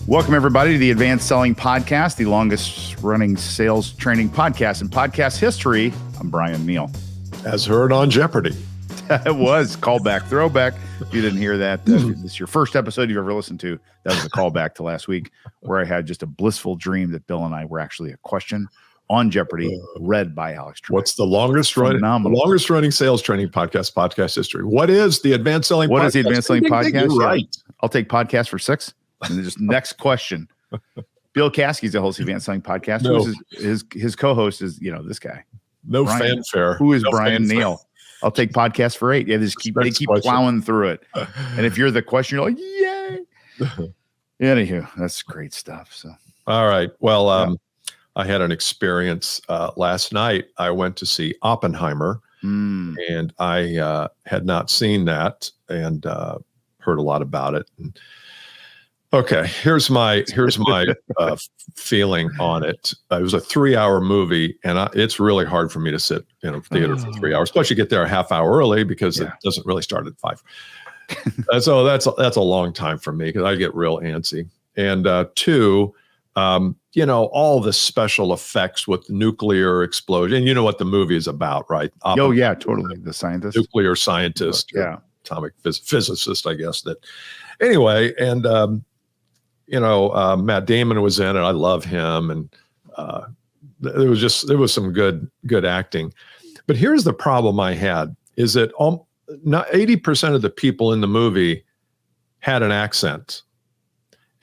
Welcome, everybody, to the Advanced Selling Podcast, the longest-running sales training podcast in podcast history. I'm Bryan Neal. As heard on Jeopardy. It was callback, throwback. If you didn't hear that, this is your first episode you've ever listened to. That was a callback to last week, where I had just a blissful dream that Bill and I were actually a question on Jeopardy, read by Alex Trebek. What's the longest running sales training podcast history? What is the Advanced Selling Podcast? What is the Advanced Selling Podcast? You're right. I'll take podcast for 6. And then just next question. Bill Caskey's the host of the Advanced Selling Podcast. No. His co-host is, this guy. No Brian. fanfare. Who is no Bryan fanfare. Keall? I'll take podcast for 8. Yeah, they keep plowing through it. And if you're the question, you're like, yay. Anywho, that's great stuff. So, all right. Well, I had an experience last night. I went to see Oppenheimer, and I had not seen that and heard a lot about it. And, okay, here's my feeling on it. It was a 3-hour movie, and it's really hard for me to sit in a theater for 3 hours. Plus, you get there a half hour early because it doesn't really start at 5. So that's a long time for me because I get real antsy. And 2, all the special effects with nuclear explosion. You know what the movie is about, right? Oh yeah, totally. The scientist, nuclear scientist, atomic physicist, I guess. That anyway, and Matt Damon was in it. I love him, and there was some good acting. But here's the problem I had: is that not 80% of the people in the movie had an accent.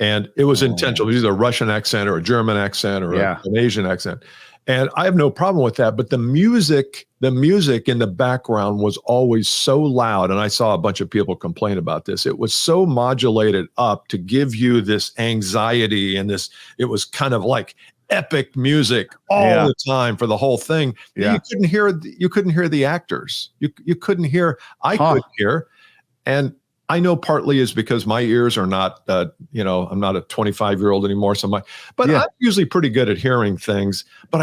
And it was intentional. It was either a Russian accent or a German accent or an Asian accent. And I have no problem with that. But the music in the background was always so loud. And I saw a bunch of people complain about this. It was so modulated up to give you this anxiety and this, it was kind of like epic music all the time for the whole thing. Yeah. You couldn't hear the actors. You couldn't hear, I could hear. And I know partly is because my ears are not, I'm not a 25-year-old anymore. But I'm usually pretty good at hearing things, but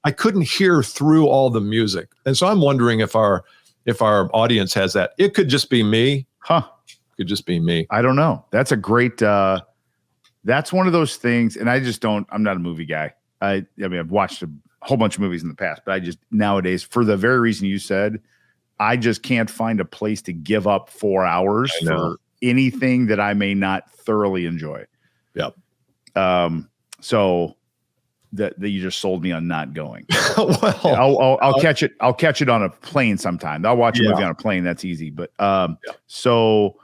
I couldn't hear through all the music. And so I'm wondering if our audience has that. It could just be me. It could just be me. I don't know. That's a great, that's one of those things. And I'm not a movie guy. I mean, I've watched a whole bunch of movies in the past, but nowadays, for the very reason you said, I just can't find a place to give up 4 hours for anything that I may not thoroughly enjoy. Yep. So that you just sold me on not going. Well, I'll catch it. I'll catch it on a plane sometime. I'll watch a movie on a plane. That's easy. But so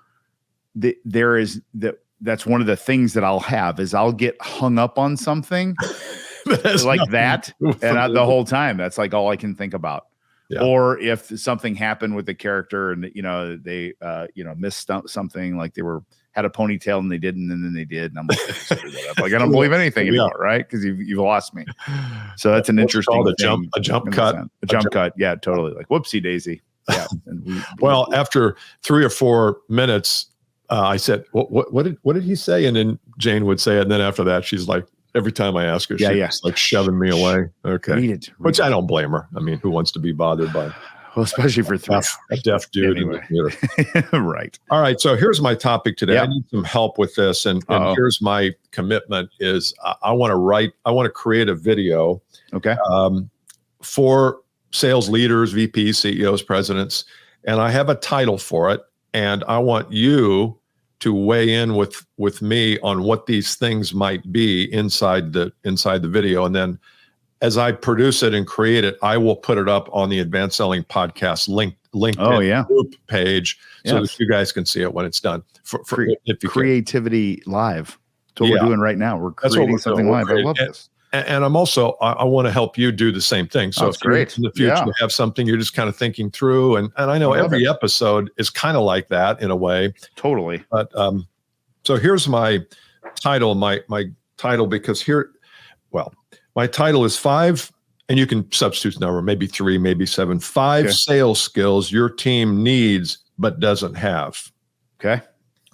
that's one of the things that I'll have is I'll get hung up on something like that, and the whole time that's like all I can think about. Yeah. Or if something happened with the character and they missed something, like they had a ponytail and they didn't, and then they did, and I'm like, screw that up. Like I don't believe anything anymore, right? Because you've lost me. So that's an interesting thing. A jump cut. A jump cut. Yeah, totally. Like whoopsie daisy. Yeah. Well, after 3 or 4 minutes, I said, "What did he say?" And then Jane would say it, and then after that, she's like, every time I ask her, she's like shoving me away. Okay. Read it. Which I don't blame her. I mean, who wants to be bothered by especially for a deaf dude anyway. in the theater. Right. All right. So here's my topic today. I need some help with this. And here's my commitment is I want to create a video for sales leaders, VPs, CEOs, presidents. And I have a title for it. And I want you to weigh in with me on what these things might be inside the video. And then as I produce it and create it, I will put it up on the Advanced Selling Podcast LinkedIn group page so that you guys can see it when it's done. Creativity live. That's what we're doing right now. We're creating something live. I love this. And I'm also, I want to help you do the same thing. So if great. In the future you have something you're just kind of thinking through, and I know every episode is kind of like that in a way. Totally. But so here's my title, my title, because my title is 5, and you can substitute number, maybe 3, maybe 7, 5 sales skills your team needs but doesn't have. Okay.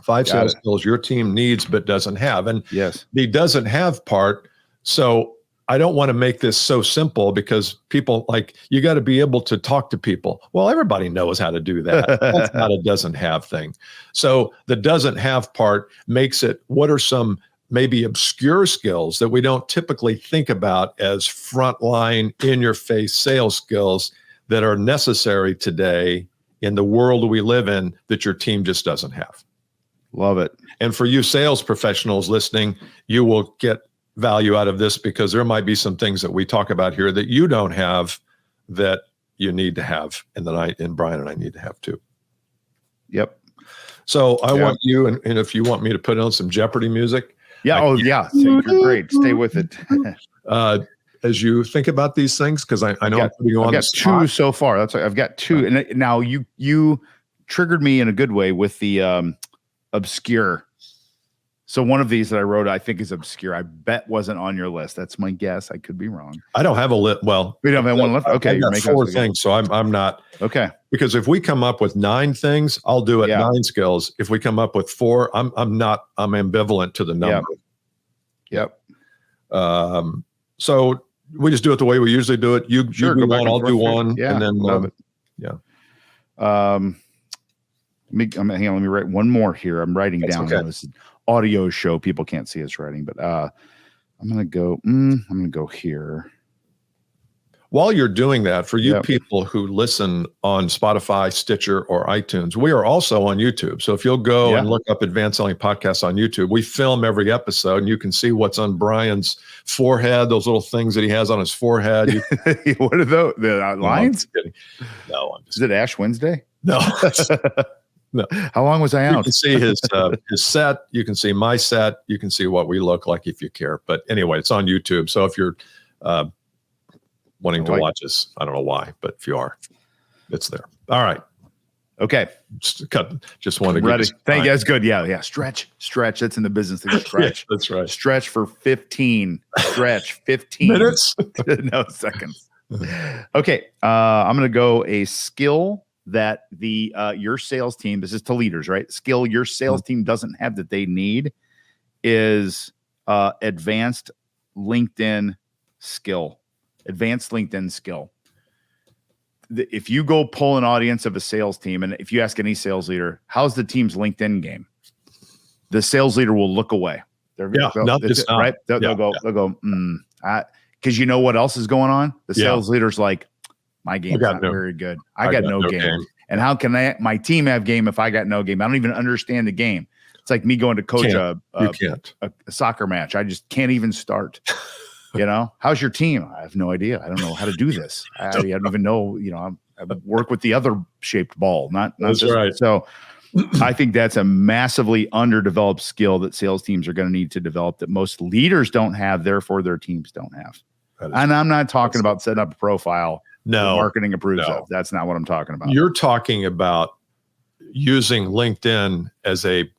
5 sales skills your team needs but doesn't have. And the doesn't have part. So I don't want to make this so simple because people you got to be able to talk to people. Well, everybody knows how to do that. That's not a doesn't have thing. So the doesn't have part makes it, what are some maybe obscure skills that we don't typically think about as frontline, in-your-face sales skills that are necessary today in the world we live in that your team just doesn't have. Love it. And for you sales professionals listening, you will get value out of this because there might be some things that we talk about here that you don't have that you need to have, and that Bryan and I need to have too. Yep. So I want you, and if you want me to put on some Jeopardy music. Yeah. Oh, yeah. You're great. Stay with it. As you think about these things, because I know I'm putting you on the spot. I've got 2 so far. That's I've got 2, and now you triggered me in a good way with the obscure. So one of these that I wrote, I think is obscure. I bet wasn't on your list. That's my guess. I could be wrong. I don't have a list. Well, we don't have one left. Okay, I've got 4 things, so I'm not okay. Because if we come up with 9 things, I'll do it 9 skills. If we come up with 4, I'm ambivalent to the number. Yep. So we just do it the way we usually do it. You do one, I'll do one, and then love it. Hang on, let me write one more here. I'm writing down. Okay. This is audio show. People can't see us writing, but I'm gonna go here. While you're doing that, for you people who listen on Spotify, Stitcher, or iTunes, we are also on YouTube. So if you'll go and look up Advanced Selling Podcasts on YouTube, we film every episode, and you can see what's on Bryan's forehead, those little things that he has on his forehead. What are those? The lines? No, I'm just Is it Ash Wednesday? No. No. How long was I out? You can see his set. You can see my set. You can see what we look like if you care. But anyway, it's on YouTube. So if you're wanting to watch us, I don't know why, but if you are, it's there. All right. Okay. Just wanted to ready. Thank you. That's good. Yeah. Stretch. That's in the business. Stretch. That's right. Stretch for 15. Stretch 15 minutes. No, seconds. Okay. I'm going to go a skill that your sales team, this is to leaders, right? Skill your sales team doesn't have that they need is advanced LinkedIn skill. Advanced LinkedIn skill. If you go pull an audience of a sales team, and if you ask any sales leader, how's the team's LinkedIn game? The sales leader will look away. They'll go, because you know what else is going on? The sales leader's like, my game's not very good. I got no game. And how can my team have game if I got no game? I don't even understand the game. It's like me going to coach a soccer match. I just can't even start. How's your team? I have no idea. I don't know how to do this. I don't even know. I work with the other shaped ball, not that's this. Right. So I think that's a massively underdeveloped skill that sales teams are going to need to develop that most leaders don't have. Therefore, their teams don't have. And I'm not talking about setting up a profile. No, marketing approves of. That's not what I'm talking about. You're talking about using LinkedIn as a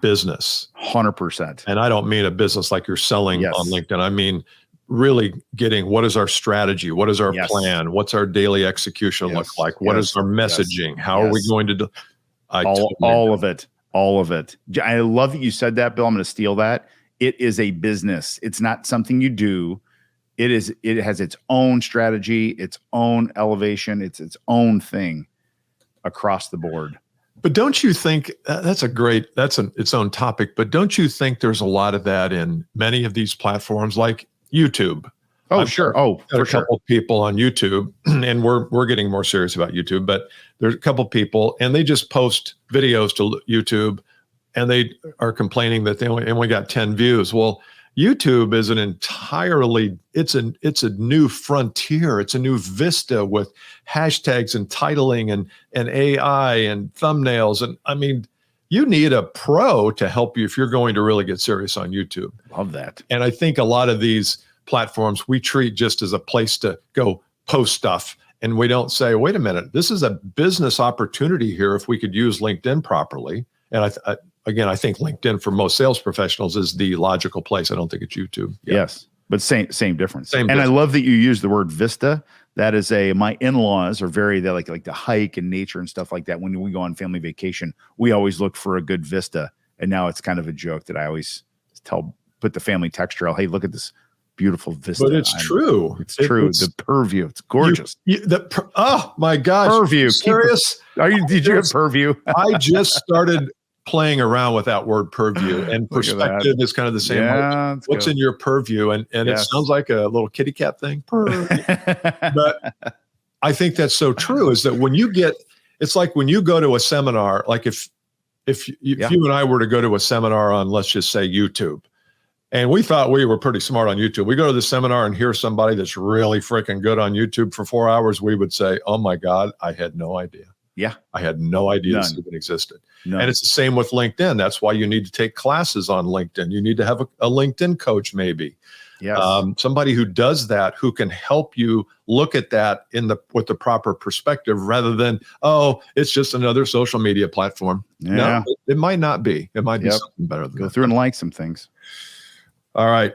business. 100%. And I don't mean a business like you're selling on LinkedIn. I mean, really getting what is our strategy? What is our plan? What's our daily execution look like? What is our messaging? How are we going to do? All of it. I love that you said that, Bill. I'm going to steal that. It is a business. It's not something you do. It has its own strategy, its own elevation, it's its own thing across the board. But don't you think that's its own topic, but don't you think there's a lot of that in many of these platforms like YouTube? Oh, sure. A couple of people on YouTube, and we're getting more serious about YouTube, but there's a couple of people and they just post videos to YouTube and they are complaining that they only got 10 views. Well, YouTube is it's a new frontier. It's a new vista with hashtags and titling and AI and thumbnails. And I mean, you need a pro to help you if you're going to really get serious on YouTube. Love that. And I think a lot of these platforms we treat just as a place to go post stuff. And we don't say, wait a minute, this is a business opportunity here if we could use LinkedIn properly. And I think LinkedIn for most sales professionals is the logical place. I don't think it's YouTube. Yes, but same difference. And I love that you use the word vista. That is my in-laws are they like to hike and nature and stuff like that. When we go on family vacation, we always look for a good vista. And now it's kind of a joke that I always put the family text trail. Hey, look at this beautiful vista. But it's true. It's true. The purview. It's gorgeous. Oh my gosh. Purview. Serious? Did you have purview? I just started playing around with that word purview, and perspective is kind of the same way. What's in your purview? And it sounds like a little kitty cat thing. But I think that's so true, is that when you get, it's like when you go to a seminar, like if you and I were to go to a seminar on, let's just say, YouTube, and we thought we were pretty smart on YouTube. We go to the seminar and hear somebody that's really freaking good on YouTube for 4 hours. We would say, oh my God, I had no idea. Yeah. I had no idea this even existed. And it's the same with LinkedIn. That's why you need to take classes on LinkedIn. You need to have a LinkedIn coach, maybe. Yes. Somebody who does that, who can help you look at that with the proper perspective, rather than, oh, it's just another social media platform. Yeah. No, it might not be. It might be something better than Go through and like some things. All right.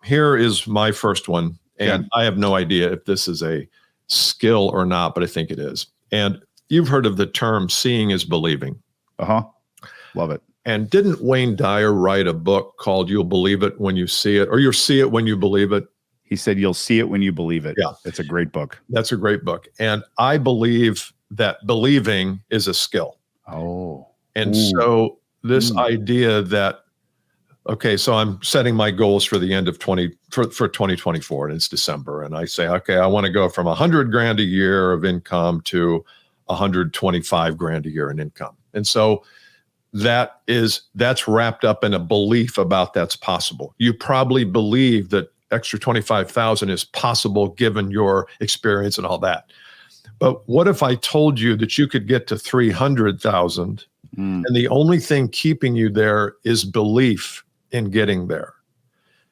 Here is my first one. And I have no idea if this is a skill or not, but I think it is. And you've heard of the term seeing is believing. Love it. And didn't Wayne Dyer write a book called You'll Believe It When You See It, or You'll See It When You Believe It? He said, you'll see it when you believe it. Yeah. It's a great book. That's a great book. And I believe that believing is a skill. And so this idea that, okay, so I'm setting my goals for the end of for 2024, and it's December. And I say, okay, I want to go from 100 grand a year of income to 125 grand a year in income. And so that's wrapped up in a belief about that's possible. You probably believe that extra 25,000 is possible given your experience and all that. But what if I told you that you could get to 300,000 and the only thing keeping you there is belief in getting there?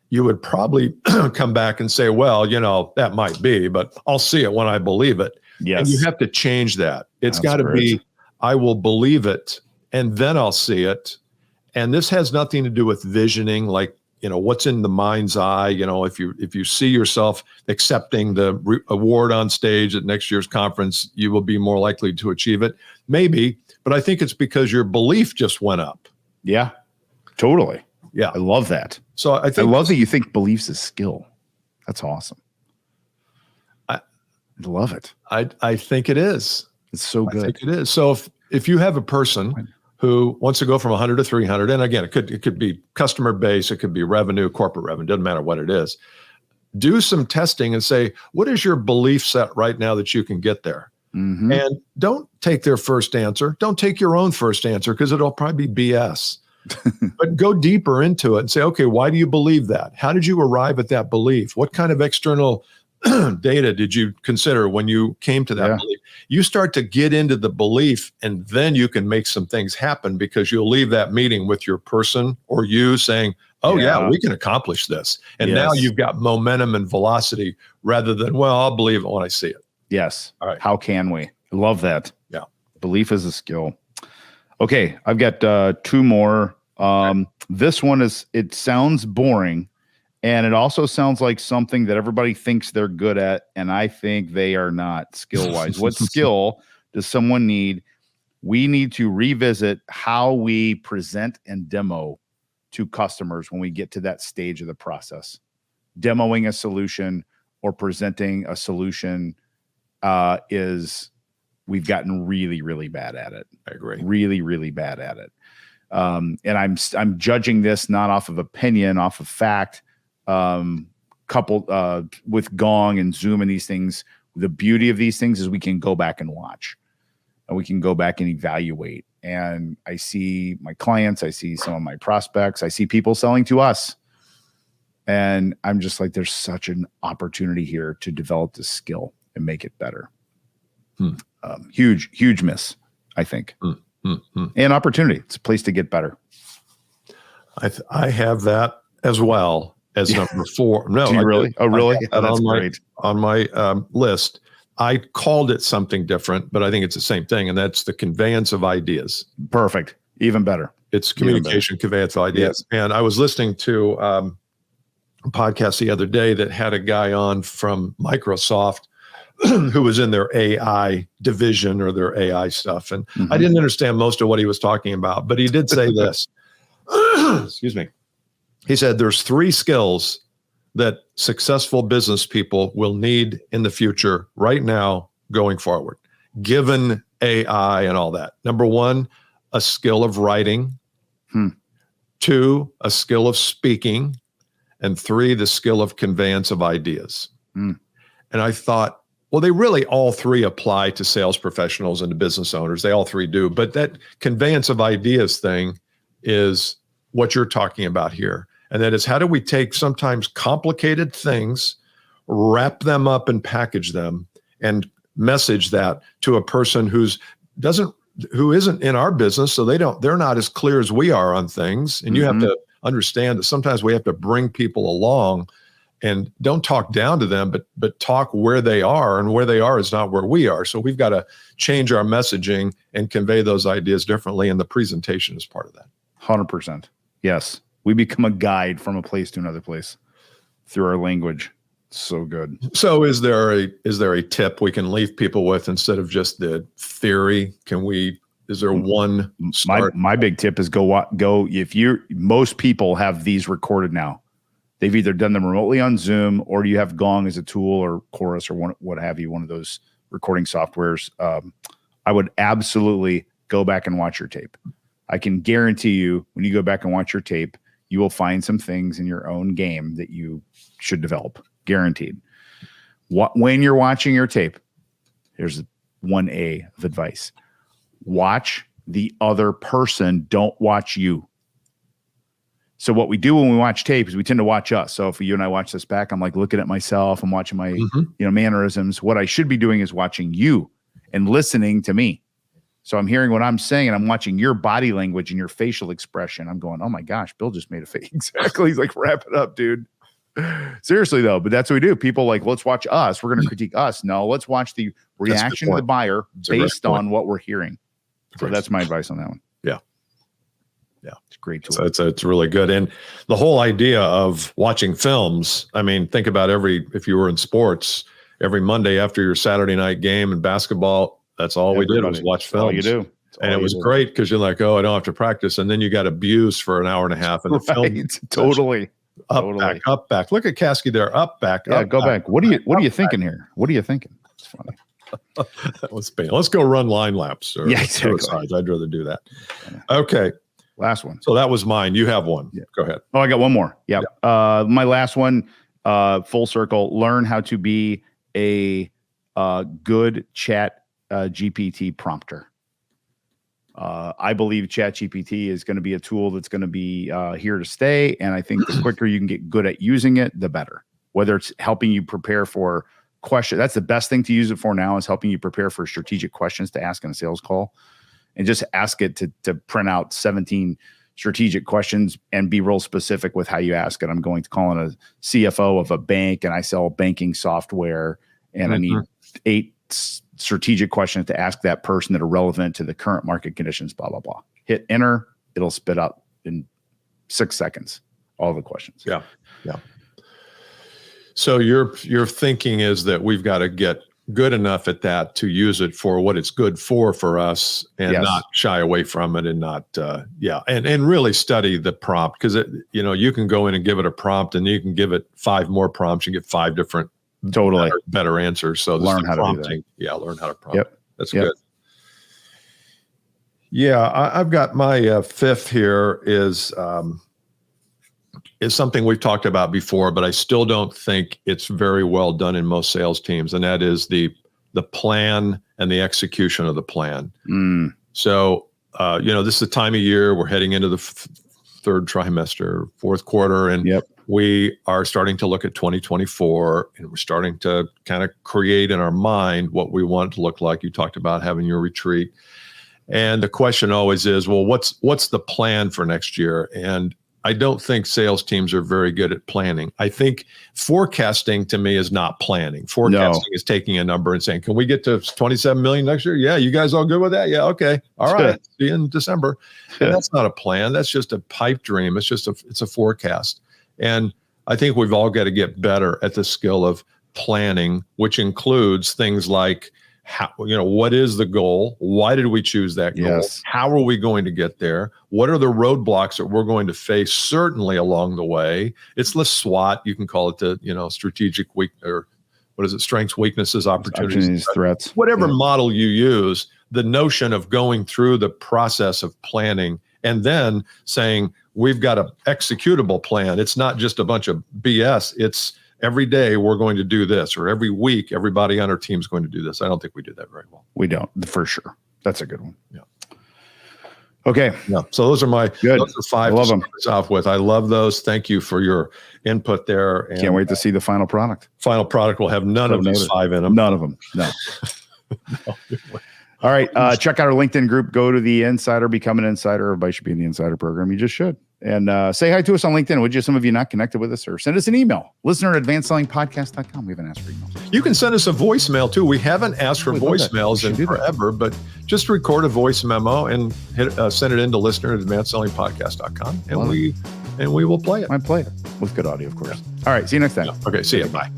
You would probably come back and say, well, that might be, but I'll see it when I believe it. Yes. And you have to change that. It's got to be, I will believe it, and then I'll see it. And this has nothing to do with visioning, like, what's in the mind's eye. If you see yourself accepting the award on stage at next year's conference, you will be more likely to achieve it. Maybe, but I think it's because your belief just went up. Yeah, totally. Yeah. I love that. So I love that you think belief's a skill. That's awesome. I love it. I think it is. It's so good. I think it is. So if you have a person who wants to go from 100 to 300, and again, it could be customer base, it could be revenue, corporate revenue, doesn't matter what it is. Do some testing and say, what is your belief set right now that you can get there? And don't take their first answer. Don't take your own first answer, because it'll probably be BS. But go deeper into it and say, okay, why do you believe that? How did you arrive at that belief? What kind of external data did you consider when you came to that belief? You start to get into the belief, and then you can make some things happen, because you'll leave that meeting with your person or you saying, oh yeah, we can accomplish this. And now you've got momentum and velocity, rather than, well, I'll believe it when I see it. Yes. All right. How can we? I love that. Yeah. Belief is a skill. Okay. I've got two more. This one it sounds boring, and it also sounds like something that everybody thinks they're good at, and I think they are not skill-wise. What skill does someone need? We need to revisit how we present and demo to customers when we get to that stage of the process. Demoing a solution or presenting a solution we've gotten really, really bad at it. I agree. Really, really bad at it. And I'm judging this not off of opinion, off of fact, coupled with Gong and Zoom and these things. The beauty of these things is we can go back and watch, and we can go back and evaluate. And I see my clients, I see some of my prospects, I see people selling to us. And I'm just like, there's such an opportunity here to develop this skill and make it better. Huge miss, I think. And opportunity. It's a place to get better. I have that as well as number 4. No, do you really? Oh, really? Oh, that's great. On my list. I called it something different, but I think it's the same thing, and that's the conveyance of ideas. Perfect. Even better. It's communication, conveyance of ideas. Yes. And I was listening to a podcast the other day that had a guy on from Microsoft who was in their AI division or their AI stuff. And I didn't understand most of what he was talking about, but he did say this. Excuse me. He said there's 3 skills that successful business people will need in the future right now going forward, given AI and all that. Number 1, a skill of writing. 2, a skill of speaking. And 3, the skill of conveyance of ideas. And I thought, well, they really all 3 apply to sales professionals and to business owners. They all 3 do. But that conveyance of ideas thing is what you're talking about here. And that is, how do we take sometimes complicated things, wrap them up and package them and message that to a person who isn't in our business, so they're not as clear as we are on things. And you have to understand that sometimes we have to bring people along and don't talk down to them, but talk where they are, and where they are is not where we are. So we've got to change our messaging and convey those ideas differently, and the presentation is part of that. 100%. Yes. We become a guide from a place to another place through our language. So good. So is there a tip we can leave people with instead of just the theory? Is there one start? My big tip is go. Most people have these recorded now. They've either done them remotely on Zoom, or you have Gong as a tool, or Chorus, or what have you, one of those recording softwares. I would absolutely go back and watch your tape. I can guarantee you, when you go back and watch your tape, you will find some things in your own game that you should develop. Guaranteed. When you're watching your tape, here's 1A of advice. Watch the other person. Don't watch you. So what we do when we watch tape is we tend to watch us. So if you and I watch this back, I'm like looking at myself. I'm watching my mannerisms. What I should be doing is watching you and listening to me. So I'm hearing what I'm saying, and I'm watching your body language and your facial expression. I'm going, oh my gosh, Bill just made a face. Exactly. He's like, wrap it up, dude. Seriously though, but that's what we do. People like, let's watch us. We're going to critique us. No, let's watch the reaction of the buyer based on what we're hearing. So that's my advice on that one. Yeah. It's a great tool. So it's really good. And the whole idea of watching films, I mean, think about if you were in sports, every Monday after your Saturday night game in basketball, that's all we did was watch films. All you do. And it was great because you're like, oh, I don't have to practice. And then you got abused for an hour and a half in the film. Totally. Up, back. Look at Caskey there. Up, back. Yeah, go back. What are you thinking here? What are you thinking? It's funny. Let's go run line laps. Yeah, exactly. I'd rather do that. Okay. Last one. So that was mine. You have one. Yeah. Go ahead. Oh, I got one more. Yeah. My last one, full circle, learn how to be a good chat GPT prompter. I believe ChatGPT is going to be a tool that's going to be here to stay. And I think the quicker you can get good at using it, the better. Whether it's helping you prepare for questions, that's the best thing to use it for now, is helping you prepare for strategic questions to ask in a sales call. And just ask it to print out 17 strategic questions and be real specific with how you ask it. I'm going to call in a CFO of a bank, and I sell banking software, and I need 8 strategic questions to ask that person that are relevant to the current market conditions, blah, blah, blah. Hit enter. It'll spit out in 6 seconds all the questions. Yeah. So your thinking is that we've got to get good enough at that to use it for what it's good for us, and not shy away from it, and not and really study the prompt, because you can go in and give it a prompt, and you can give it 5 more prompts and get 5 different better answers. So learn how to do that. Yeah, learn how to prompt. Yep. That's good. Yeah, I've got my fifth here is something we've talked about before, but I still don't think it's very well done in most sales teams, and that is the plan and the execution of the plan. So, this is the time of year we're heading into the third trimester, fourth quarter, and we are starting to look at 2024, and we're starting to kind of create in our mind what we want it to look like. You talked about having your retreat, and the question always is, well, what's the plan for next year? And I don't think sales teams are very good at planning. I think forecasting to me is not planning. Forecasting is taking a number and saying, can we get to 27 million next year? Yeah. You guys all good with that? Yeah. Okay. All right. See you in December. And that's not a plan. That's just a pipe dream. It's a forecast. And I think we've all got to get better at the skill of planning, which includes things like, what is the goal? Why did we choose that goal? Yes. How are we going to get there? What are the roadblocks that we're going to face certainly along the way? It's the SWOT. You can call it the, strategic weak, or what is it? Strengths, weaknesses, opportunities, threats. Whatever model you use, the notion of going through the process of planning and then saying, we've got an executable plan. It's not just a bunch of BS. It's every day we're going to do this, or every week everybody on our team is going to do this. I don't think we do that very well. We don't, for sure. That's a good one. Yeah. Okay. Yeah. So those are my good. Those are 5 I love to start off with. I love those. Thank you for your input there. And can't wait to see the final product. Final product will have none of these 5 in them. None of them. No. All right. Check out our LinkedIn group. Go to the Insider, become an insider. Everybody should be in the Insider program. You just should. And say hi to us on LinkedIn. Would you? Some of you not connected with us, or send us an email. Listener@advancedsellingpodcast.com. We haven't asked for emails. You can send us a voicemail too. We haven't asked for voicemails in forever, but just record a voice memo and send it into listener@advancedsellingpodcast.com, and we will play it. I play it with good audio, of course. Yeah. All right. See you next time. Okay. See you. Bye.